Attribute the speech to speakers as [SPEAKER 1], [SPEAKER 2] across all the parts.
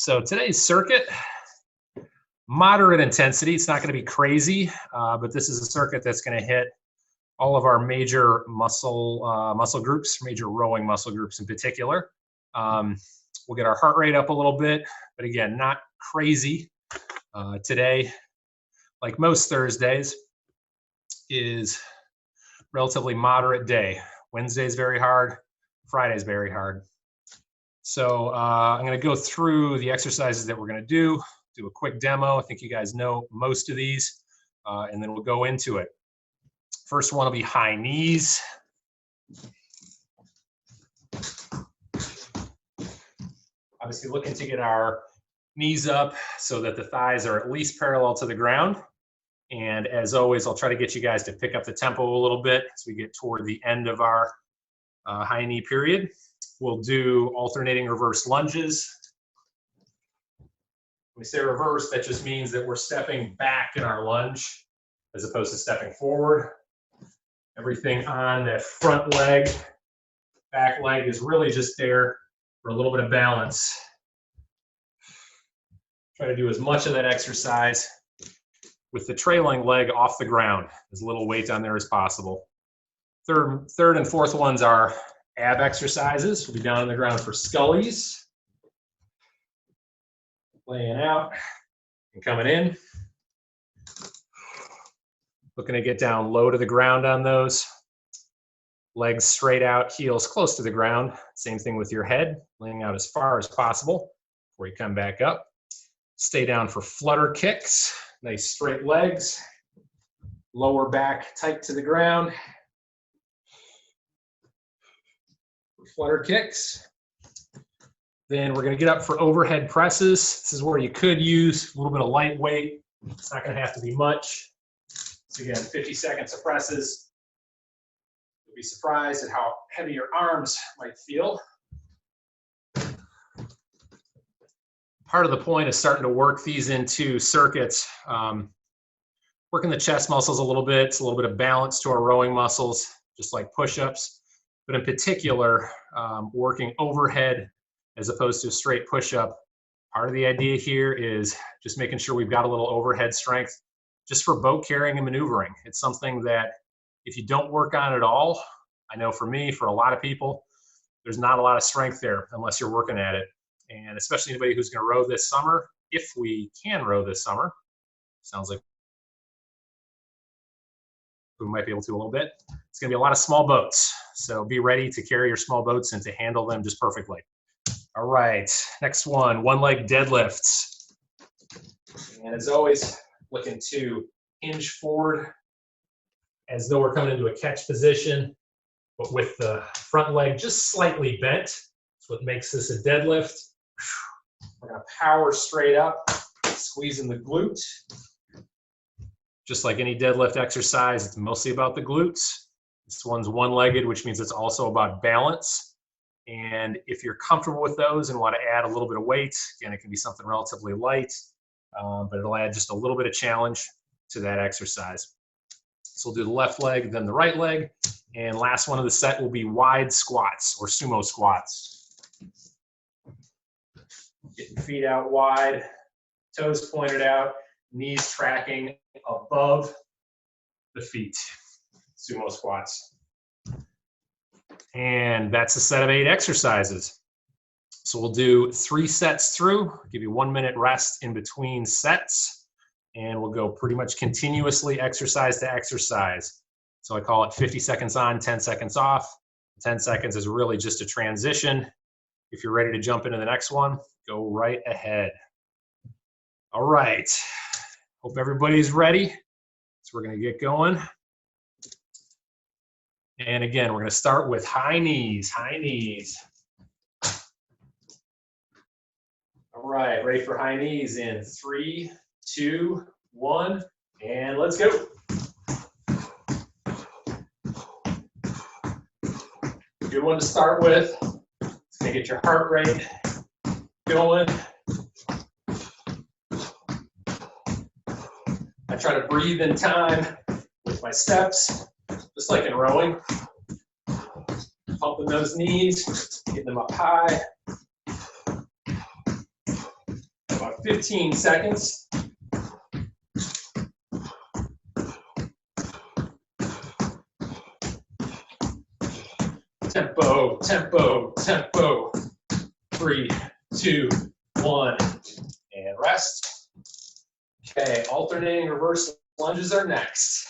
[SPEAKER 1] So today's circuit, moderate intensity. It's not going to be crazy, but this is a circuit that's going to hit all of our major muscle groups, major rowing muscle groups in particular. We'll get our heart rate up a little bit, but again, not crazy. Today, like most Thursdays, is relatively moderate day. Wednesday's very hard, Friday's very hard. So I'm going to go through the exercises that we're going to do a quick demo. I think you guys know most of these, and then we'll go into it. First one will be high knees. Obviously looking to get our knees up so that the thighs are at least parallel to the ground. And as always, I'll try to get you guys to pick up the tempo a little bit as we get toward the end of our high knee period. We'll do alternating reverse lunges. When we say reverse, that just means that we're stepping back in our lunge as opposed to stepping forward. Everything on that front leg, back leg is really just there for a little bit of balance. Try to do as much of that exercise with the trailing leg off the ground, as little weight on there as possible. Third and fourth ones are ab exercises. We'll be down on the ground for Scullies. Laying out and coming in. Looking to get down low to the ground on those. Legs straight out, heels close to the ground. Same thing with your head, laying out as far as possible before you come back up. Stay down for flutter kicks. Nice straight legs. Lower back tight to the ground. Flutter kicks. Then we're going to get up for overhead presses. This is where you could use a little bit of light weight. It's not going to have to be much. So again, 50 seconds of presses. You'll be surprised at how heavy your arms might feel. Part of the point is starting to work these into circuits. Working the chest muscles a little bit. It's a little bit of balance to our rowing muscles, just like push-ups. But in particular, working overhead as opposed to a straight push-up. Part of the idea here is just making sure we've got a little overhead strength just for boat carrying and maneuvering. It's something that if you don't work on at all, I know for me, for a lot of people, there's not a lot of strength there unless you're working at it. And especially anybody who's going to row this summer, if we can row this summer, sounds like we might be able to a little bit. It's going to be a lot of small boats. So be ready to carry your small boats and to handle them just perfectly. All right, next one leg deadlifts. And as always, looking to hinge forward as though we're coming into a catch position, but with the front leg just slightly bent. That's what makes this a deadlift. We're going to power straight up, squeezing the glute. Just like any deadlift exercise, it's mostly about the glutes. This one's one-legged, which means it's also about balance. And if you're comfortable with those and want to add a little bit of weight, again, it can be something relatively light, but it'll add just a little bit of challenge to that exercise. So we'll do the left leg, then the right leg. And last one of the set will be wide squats or sumo squats. Getting feet out wide, toes pointed out, knees tracking above the feet. Sumo squats. And that's a set of 8 exercises. So we'll do 3 sets through, give you 1 minute rest in between sets, and we'll go pretty much continuously exercise to exercise. So I call it 50 seconds on, 10 seconds off. 10 seconds is really just a transition. If you're ready to jump into the next one, go right ahead. All right. Hope everybody's ready. So we're going to get going. And again, we're going to start with high knees, high knees. All right, ready for high knees in 3, 2, 1, and let's go. Good one to start with. It's going to get your heart rate going. I try to breathe in time with my steps, just like in rowing. Pumping those knees, getting them up high. about 15 seconds. Tempo, tempo, tempo. 3, 2, 1, and rest. Okay, alternating reverse lunges are next.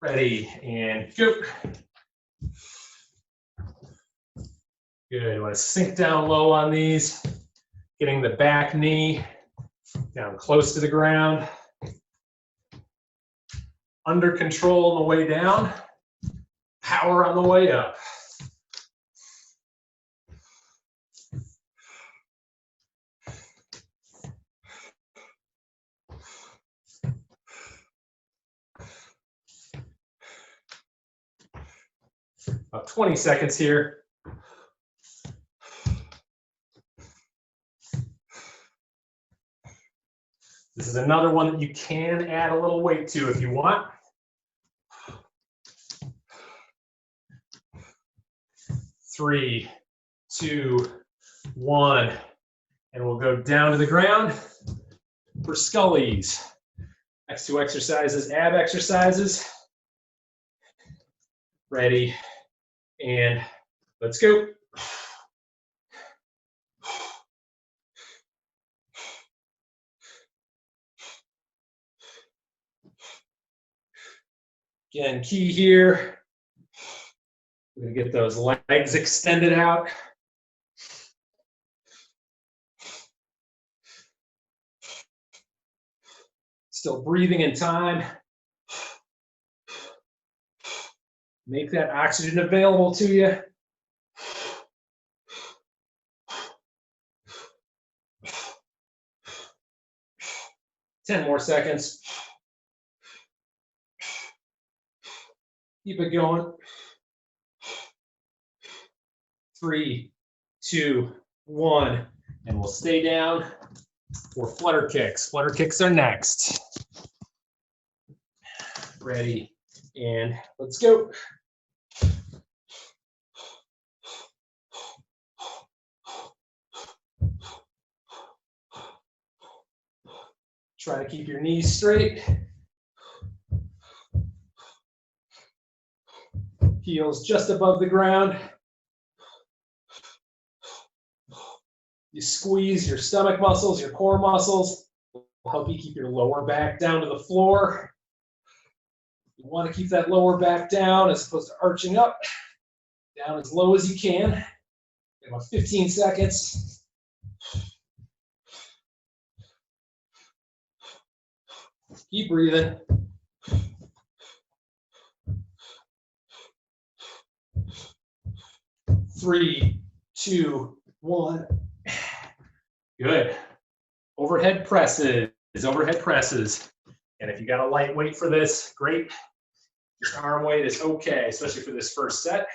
[SPEAKER 1] Ready, and go. Good, you want to sink down low on these, getting the back knee down close to the ground. Under control on the way down, power on the way up. About 20 seconds here. This is another one that you can add a little weight to if you want. 3, 2, 1, and we'll go down to the ground for Scullies. Next two exercises, ab exercises. Ready, and let's go. Again, key here. We're going to get those legs extended out. Still breathing in time. Make that oxygen available to you. Ten more seconds. Keep it going. 3, 2, 1, and we'll stay down for flutter kicks. Flutter kicks are next. Ready, and let's go. Try to keep your knees straight. Heels just above the ground. You squeeze your stomach muscles, your core muscles. Will help you keep your lower back down to the floor. You want to keep that lower back down as opposed to arching up. Down as low as you can. About 15 seconds. Keep breathing. Three, 2, 1. Good. Overhead presses. Overhead presses. And if you got a light weight for this, great. Your arm weight is okay, especially for this first set.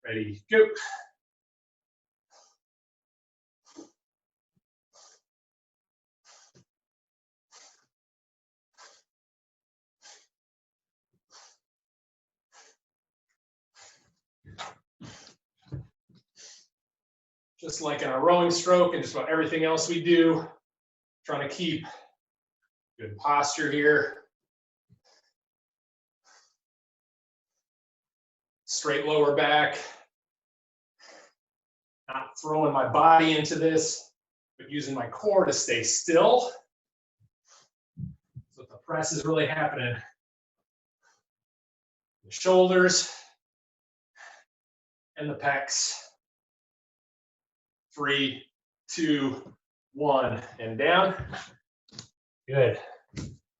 [SPEAKER 1] Ready, go. Just like in a rowing stroke and just about everything else we do, trying to keep good posture here. Straight lower back. Not throwing my body into this, but using my core to stay still. So the press is really happening. The shoulders and the pecs. 3, 2, 1, and down. Good.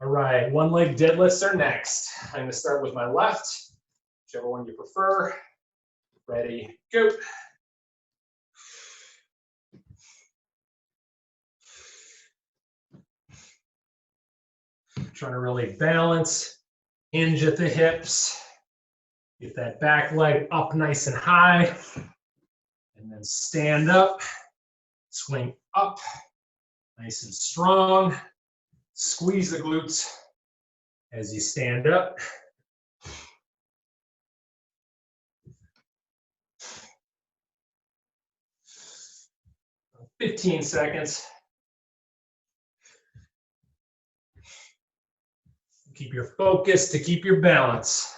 [SPEAKER 1] All right, one leg deadlifts are next. I'm going to start with my left, whichever one you prefer. Ready, go. Trying to really balance, hinge at the hips. Get that back leg up nice and high. And then stand up, swing up, nice and strong. Squeeze the glutes as you stand up. 15 seconds. Keep your focus to keep your balance.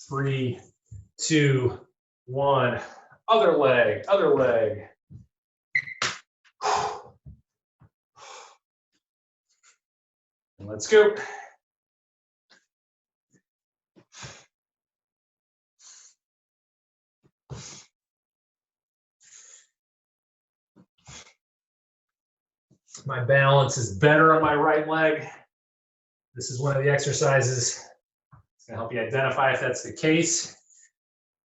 [SPEAKER 1] 3, 2, 1. Other leg, other leg. And let's go. My balance is better on my right leg. This is one of the exercises. It's going to help you identify if that's the case.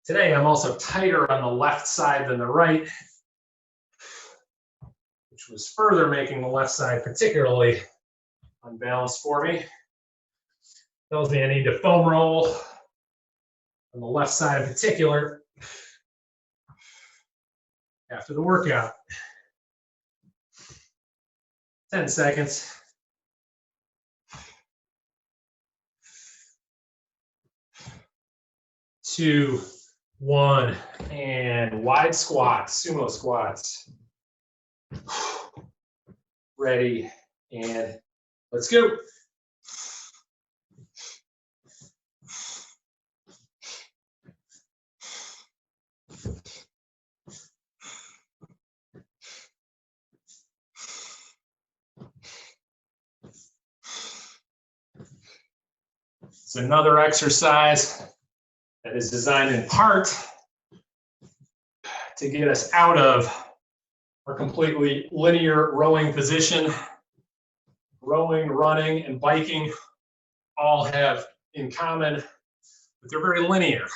[SPEAKER 1] Today, I'm also tighter on the left side than the right, which was further making the left side particularly unbalanced for me. Tells me I need to foam roll on the left side in particular after the workout. 10 seconds. 2, 1, and wide squats, sumo squats. Ready, and let's go. It's another exercise that is designed in part to get us out of our completely linear rowing position. Rowing, running, and biking all have in common that they're very linear.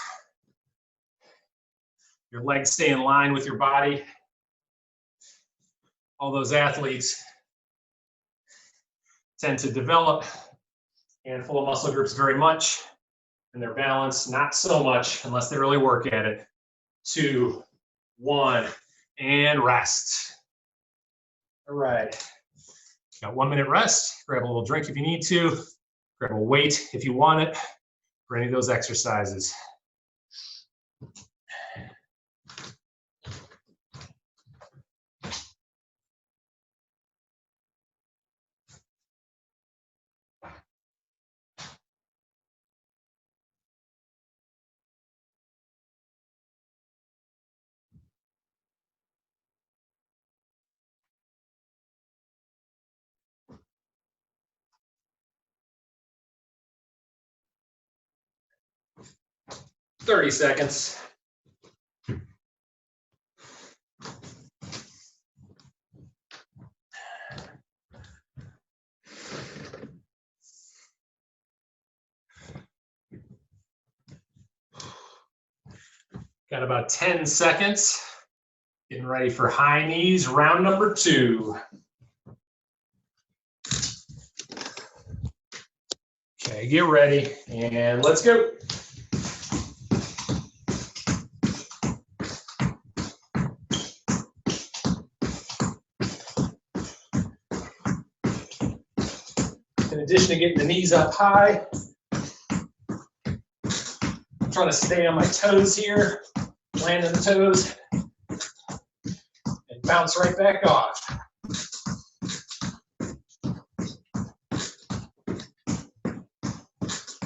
[SPEAKER 1] Your legs stay in line with your body. All those athletes tend to develop a handful of muscle groups very much, and their balance not so much unless they really work at it. 2, 1, and rest. All right. Got 1 minute rest. Grab a little drink if you need to. Grab a weight if you want it for any of those exercises. Thirty seconds. Got about 10 seconds. Getting ready for high knees, round number 2. Okay, get ready, and let's go. In addition to getting the knees up high, I'm trying to stay on my toes here, land on the toes, and bounce right back off.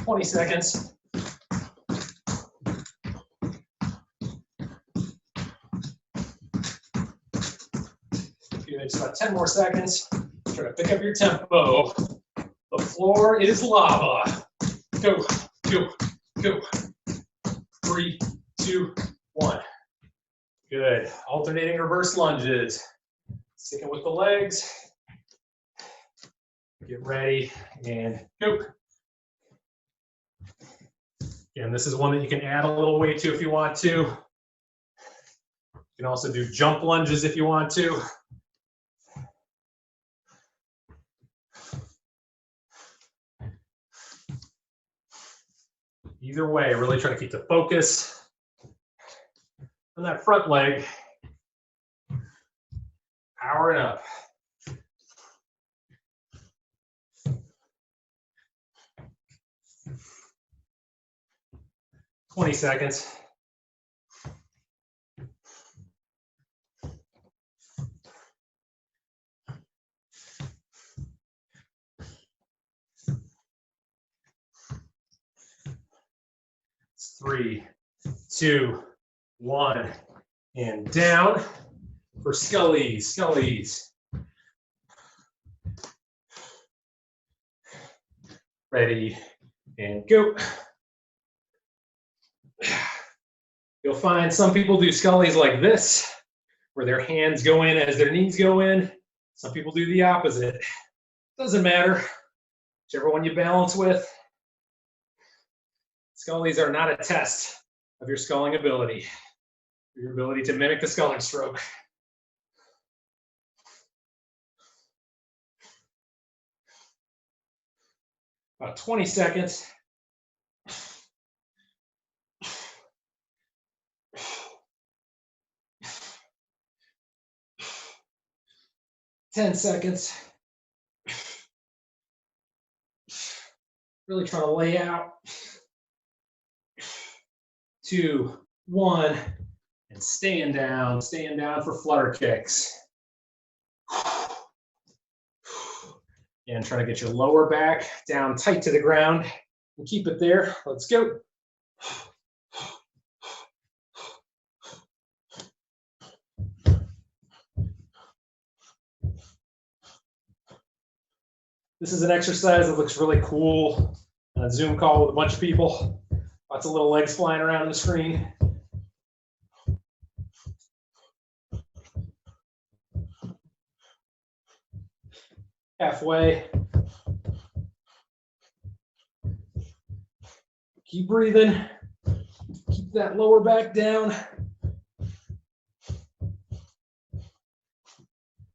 [SPEAKER 1] Twenty seconds. Good, just about 10 more seconds. Try to pick up your tempo. The floor is lava. Go, go, go. 3, 2, 1. Good. Alternating reverse lunges. Sticking with the legs. Get ready and go. Again, this is one that you can add a little weight to if you want to. You can also do jump lunges if you want to. Either way, really try to keep the focus on that front leg. Powering up. Twenty seconds. 3, 2, 1, and down for Scullies, Scullies. Ready, and go. You'll find some people do Scullies like this, where their hands go in as their knees go in. Some people do the opposite. Doesn't matter, whichever one you balance with. Scullies are not a test of your sculling ability, your ability to mimic the sculling stroke. About 20 seconds. Ten seconds. Really trying to lay out. 2, 1, and staying down for flutter kicks. And try to get your lower back down tight to the ground and keep it there. Let's go. This is an exercise that looks really cool on a Zoom call with a bunch of people. Lots of little legs flying around on the screen. Halfway. Keep breathing. Keep that lower back down.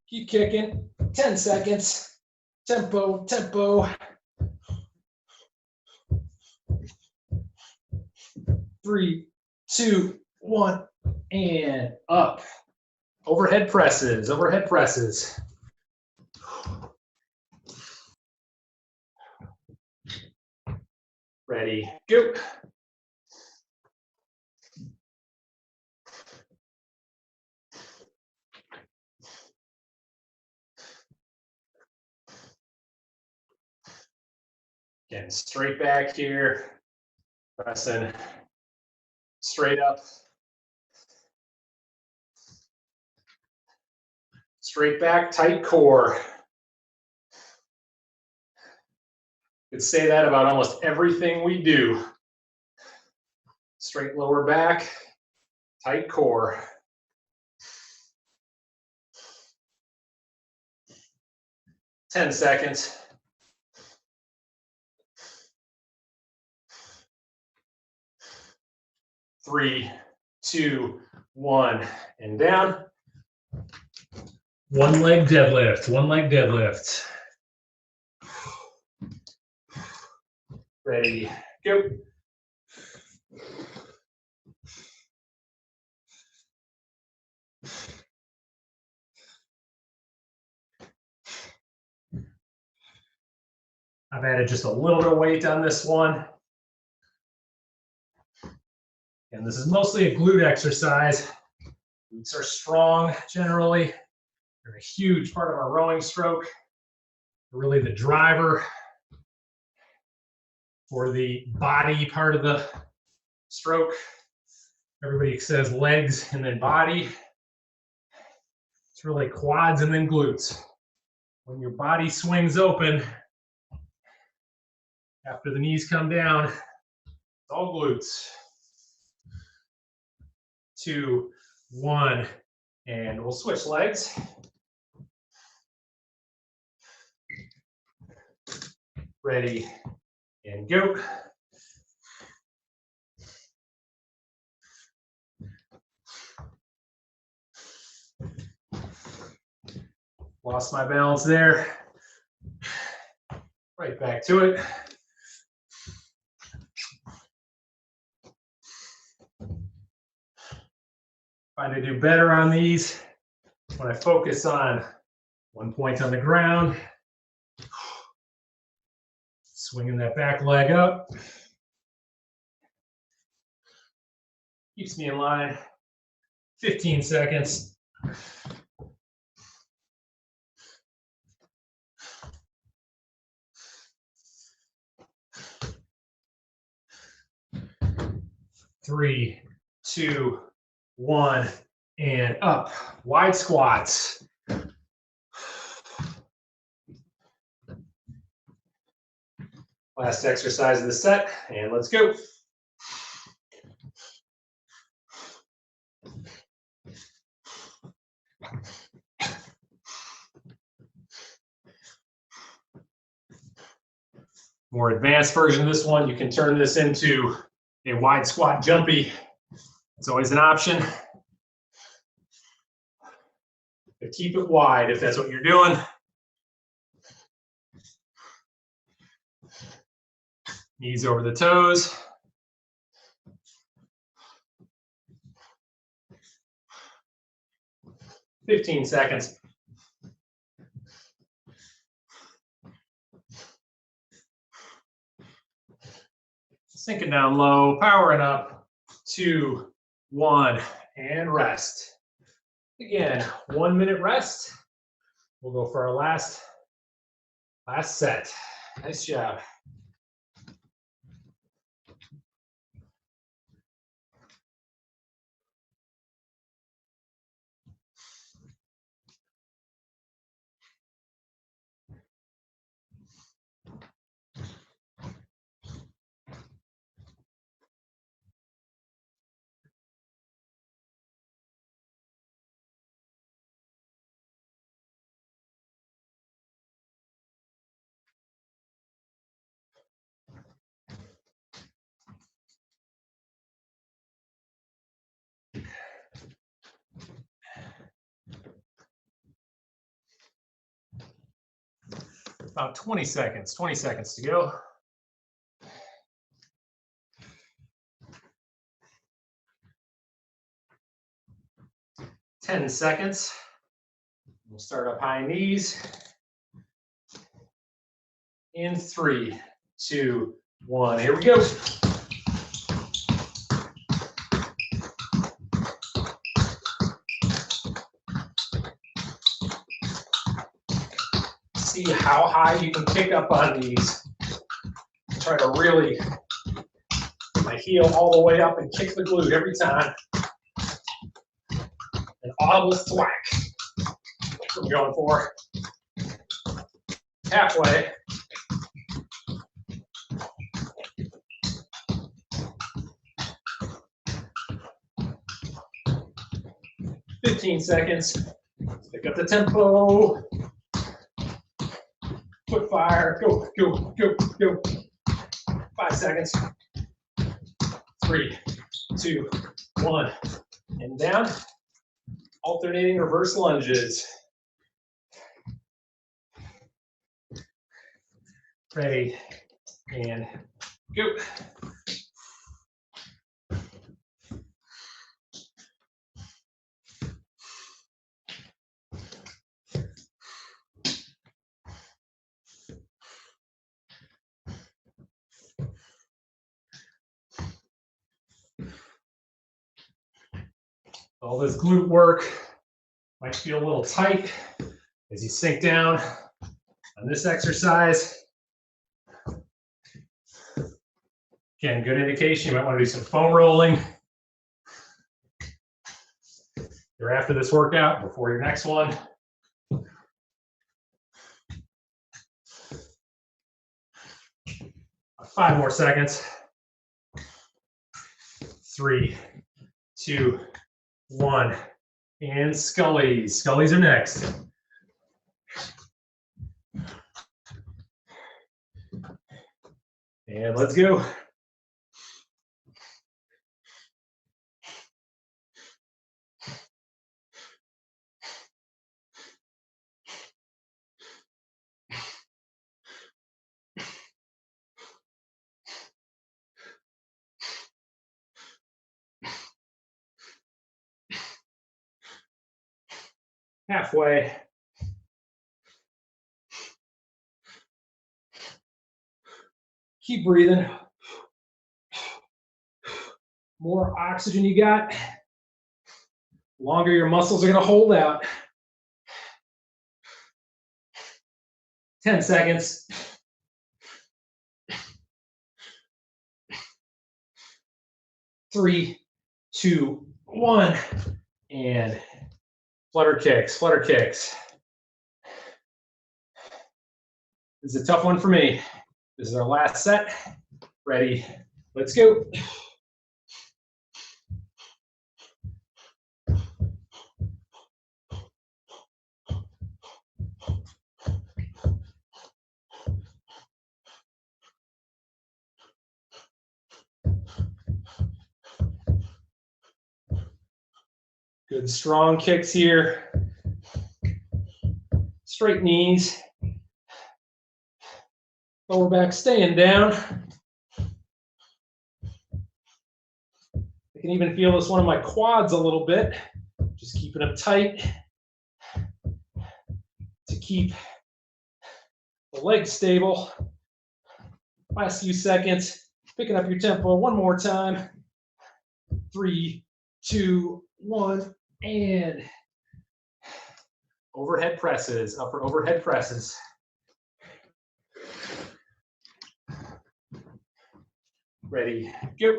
[SPEAKER 1] Keep kicking. 10 seconds. Tempo, tempo. 3, 2, 1, and up. Overhead presses, overhead presses. Ready, go. Again, straight back here, pressing straight up. Straight back, tight core. Could say that about almost everything we do. Straight lower back, tight core. Ten seconds. 3, 2, 1, and down. One leg deadlift, one leg deadlift. Ready, go. I've added just a little bit of weight on this one. And this is mostly a glute exercise. Glutes are strong generally. They're a huge part of our rowing stroke. They're really the driver for the body part of the stroke. Everybody says legs and then body. It's really quads and then glutes. When your body swings open, after the knees come down, it's all glutes. 2, 1, and we'll switch legs. Ready, and go. Lost my balance there. Right back to it. Find I do better on these when I focus on one point on the ground, swinging that back leg up. Keeps me in line. 15 seconds. 3, 2, 1, and up. Wide squats. Last exercise of the set, and let's go. More advanced version of this one, you can turn this into a wide squat jumpy. It's always an option. But keep it wide if that's what you're doing. Knees over the toes. "15 seconds. Sinking down low, powering up. 2, 1, and rest. Again, 1 minute rest. We'll go for our last set. Nice job. About 20 seconds to go. Ten seconds. We'll start up high knees. In 3, 2, 1, here we go. See how high you can kick up on these. Try to really get my heel all the way up and kick the glute every time. An audible thwack. That's what I'm going for. Halfway. "15 seconds. Pick up the tempo. Foot fire. Go, go, go, go. 5 seconds. 3, 2, 1. And down. Alternating reverse lunges. Ready. And go. All this glute work might feel a little tight as you sink down on this exercise. Again, good indication. You might want to do some foam rolling. You're after this workout before your next one. Five more seconds. 3, 2, 1. And Scullies. Scullies are next. And let's go. Halfway. Keep breathing. More oxygen you got, longer your muscles are going to hold out. 10 seconds. 3, 2, 1, and flutter kicks, flutter kicks. This is a tough one for me. This is our last set. Ready, let's go. Good strong kicks here. Straight knees. Lower back staying down. I can even feel this one in my quads a little bit. Just keeping them tight to keep the legs stable. Last few seconds. Picking up your tempo one more time. 3, 2, 1, and overhead presses, upper overhead presses. Ready, go.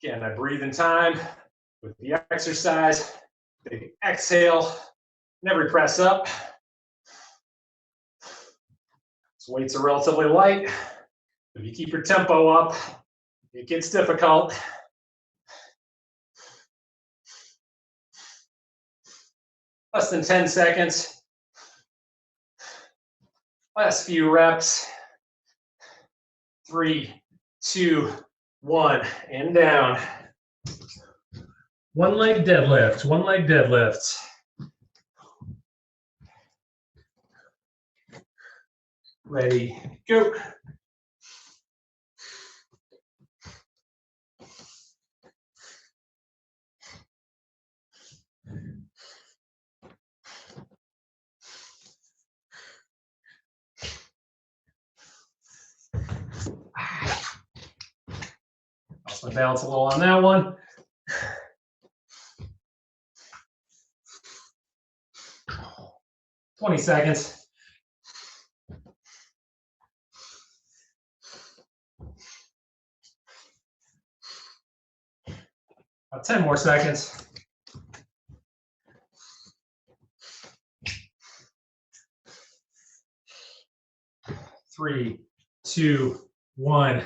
[SPEAKER 1] Again, I breathe in time with the exercise. Big exhale, never press up. These weights are relatively light. If you keep your tempo up, it gets difficult. Less than 10 seconds. Last few reps. 3, 2, 1, and down. One leg deadlift, one leg deadlift. Ready, go. Lost my balance a little on that one. "20 seconds. About 10 more seconds. Three, 2, 1,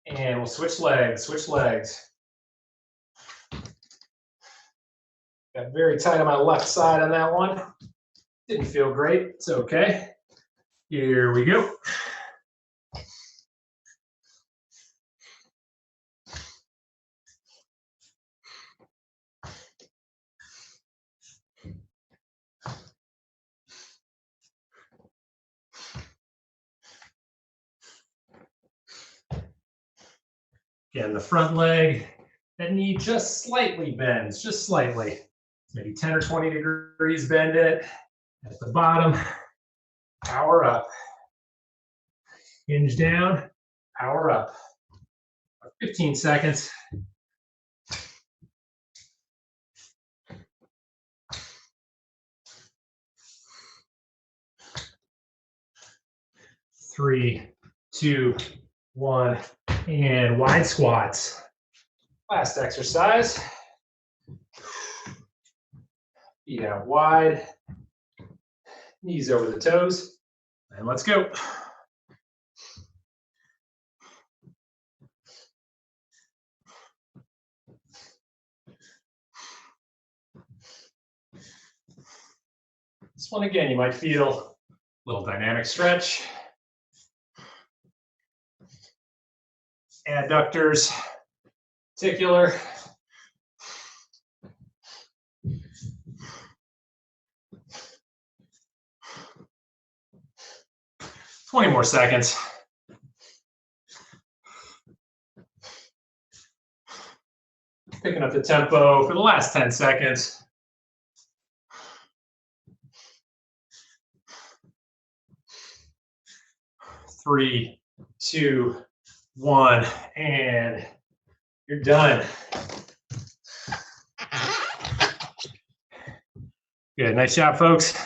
[SPEAKER 1] and we'll switch legs, switch legs. Got very tight on my left side on that one. Didn't feel great, it's okay. Here we go. Again, the front leg, that knee just slightly bends, just slightly. Maybe 10 or 20 degrees bend it. At the bottom, power up. Hinge down, power up. 15 seconds. Three, 2, 1, and wide squats. Last exercise. Feet out wide, knees over the toes, and let's go. This one again, you might feel a little dynamic stretch. Adductors, articular. Twenty more seconds. Picking up the tempo for the last 10 seconds. 3, 2, 1, and you're done. Good, nice job, folks.